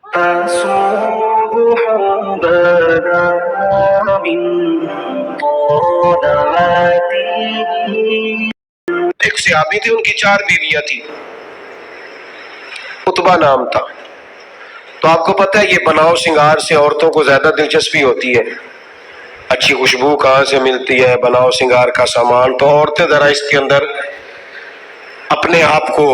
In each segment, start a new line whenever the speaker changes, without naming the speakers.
أصبح بدا من طلعته. ایک صحابی تھے، ان کی 4 بیویاں تھیں، عتبہ نام تھا۔ تو آپ کو پتہ ہے یہ بناؤ سنگار سے عورتوں کو زیادہ دلچسپی ہوتی ہے، اچھی خوشبو کہاں سے ملتی ہے، بناؤ سنگار کا سامان، تو عورتیں ذرا اس کے اندر اپنے آپ کو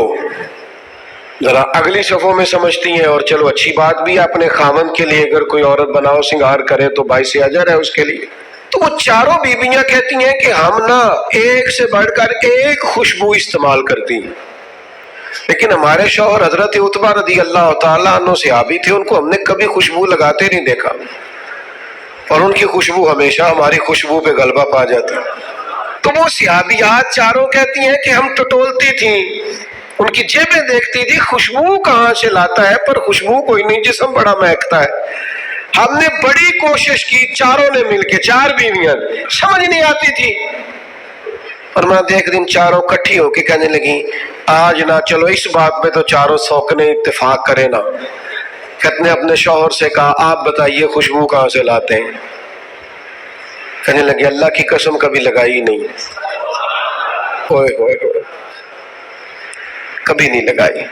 ذرا اگلی صفوں میں سمجھتی ہیں، اور چلو اچھی بات بھی ہے، اپنے خاوند کے لیے اگر کوئی عورت بناؤ سنگار کرے تو باعث اجر ہے اس کے لیے۔ تو وہ چاروں بیویاں کہتی ہیں کہ ہم نا ایک سے بڑھ کر ایک خوشبو استعمال کرتی ہیں، لیکن ہمارے شوہر حضرت عتبہ رضی اللہ تعالیٰ عنہ صحابی تھے، ان کو ہم نے کبھی خوشبو لگاتے نہیں دیکھا، اور ان کی خوشبو ہمیشہ ہماری خوشبو پہ غلبہ پا جاتی۔ تو وہ صحابیات چاروں کہتی ہیں کہ ہم ٹٹولتی تھیں، ان کی جیبیں دیکھتی تھی، خوشبو کہاں سے لاتا ہے، پر خوشبو کوئی نہیں، جسم بڑا مہکتا ہے۔ ہم نے بڑی کوشش کی، چاروں نے مل کے، 4 بیویاں، سمجھ نہیں آتی تھی۔ فرماتے ایک دن چاروں کٹھی ہو کے کہنے لگی آج نہ چلو اس بات پہ تو چاروں سوکنے اتفاق کرے نا۔ کہتے نے اپنے شوہر سے کہا آپ بتائیے خوشبو کہاں سے لاتے ہیں؟ کہنے لگے اللہ کی قسم کبھی لگائی نہیں، ہوئے ہوئے ہوئے، کبھی نہیں لگائی،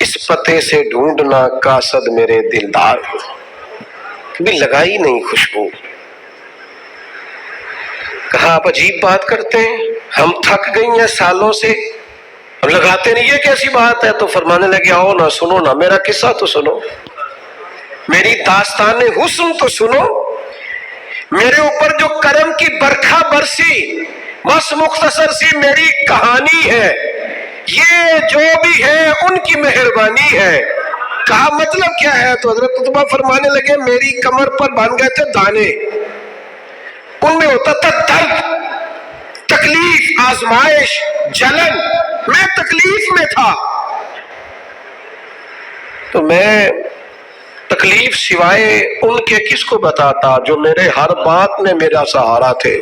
اس پتے سے ڈھونڈنا قاصد میرے دلدار، کبھی لگائی نہیں خوشبو۔ کہا آپ عجیب بات کرتے ہیں، ہم تھک گئی ہیں سالوں سے، ہم لگاتے نہیں، یہ کیسی بات ہے؟ تو فرمانے لگے آؤ نا، سنو نا، میرا قصہ تو سنو، میری داستان حسن تو سنو، میرے اوپر جو کرم کی برکھا برسی، بس مختصر سی میری کہانی ہے، یہ جو بھی ہے ان کی مہربانی ہے۔ کہا مطلب کیا ہے؟ تو حضرت عتبہ فرمانے لگے میری کمر پر بن گئے تھے دانے، ان میں ہوتا تھا درد، تکلیف، آزمائش، جلن، میں تکلیف میں تھا، تو میں تکلیف سوائے ان کے کس کو بتاتا جو میرے ہر بات میں میرا سہارا تھے۔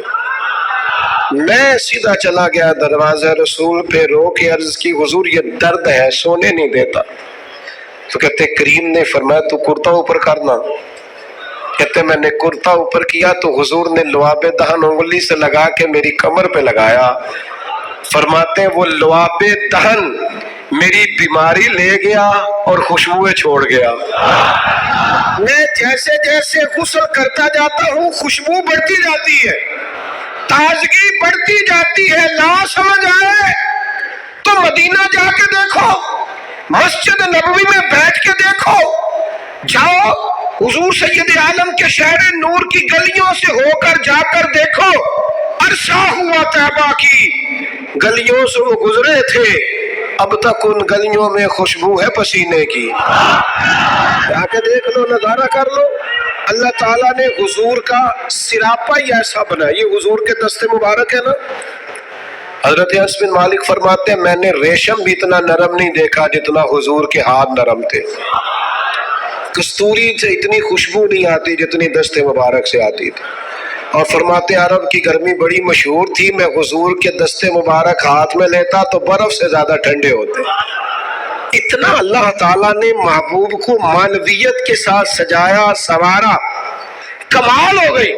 میں سیدھا چلا گیا دروازہ رسول پہ، رو کے عرض کی حضور یہ درد ہے، سونے نہیں دیتا۔ تو کہتے کریم نے فرمایا تو کرتا اوپر کرنا۔ کہتے میں نے کرتا اوپر کیا تو حضور نے لعاب دہن انگلی سے لگا کے میری کمر پہ لگایا، فرماتے ہیں وہ لعاب دہن میری بیماری لے گیا اور خوشبوئیں چھوڑ گیا۔ میں جیسے جیسے غسل کرتا جاتا ہوں خوشبو بڑھتی جاتی ہے، تازگی بڑھتی جاتی ہے۔ لا سمجھ آئے تو مدینہ جا کے دیکھو، مسجد نبوی میں بیٹھ کے دیکھو، جاؤ حضور سید عالم کے شہر نور کی گلیوں سے ہو کر جا کر دیکھو، عرصہ ہوا طیبہ کی گلیوں سے وہ گزرے تھے، اب تک ان گلیوں میں خوشبو ہے پسینے کی۔ جا کے دیکھ لو، نظارہ کر لو۔ اللہ تعالیٰ نے حضور کا سراپا ہی ایسا بنا، یہ حضور کے دست مبارک ہے نا۔ حضرت انس بن مالک فرماتے ہیں میں نے ریشم بھی اتنا نرم نہیں دیکھا جتنا حضور کے ہاتھ نرم تھے، کستوری سے اتنی خوشبو نہیں آتی جتنی دست مبارک سے آتی تھی۔ اور فرماتے عرب کی گرمی بڑی مشہور تھی، میں حضور کے دست مبارک ہاتھ میں لیتا تو برف سے زیادہ ٹھنڈے ہوتے۔ اتنا اللہ تعالیٰ نے محبوب کو معنویت کے ساتھ سجایا، سنوارا، کمال ہو گئی۔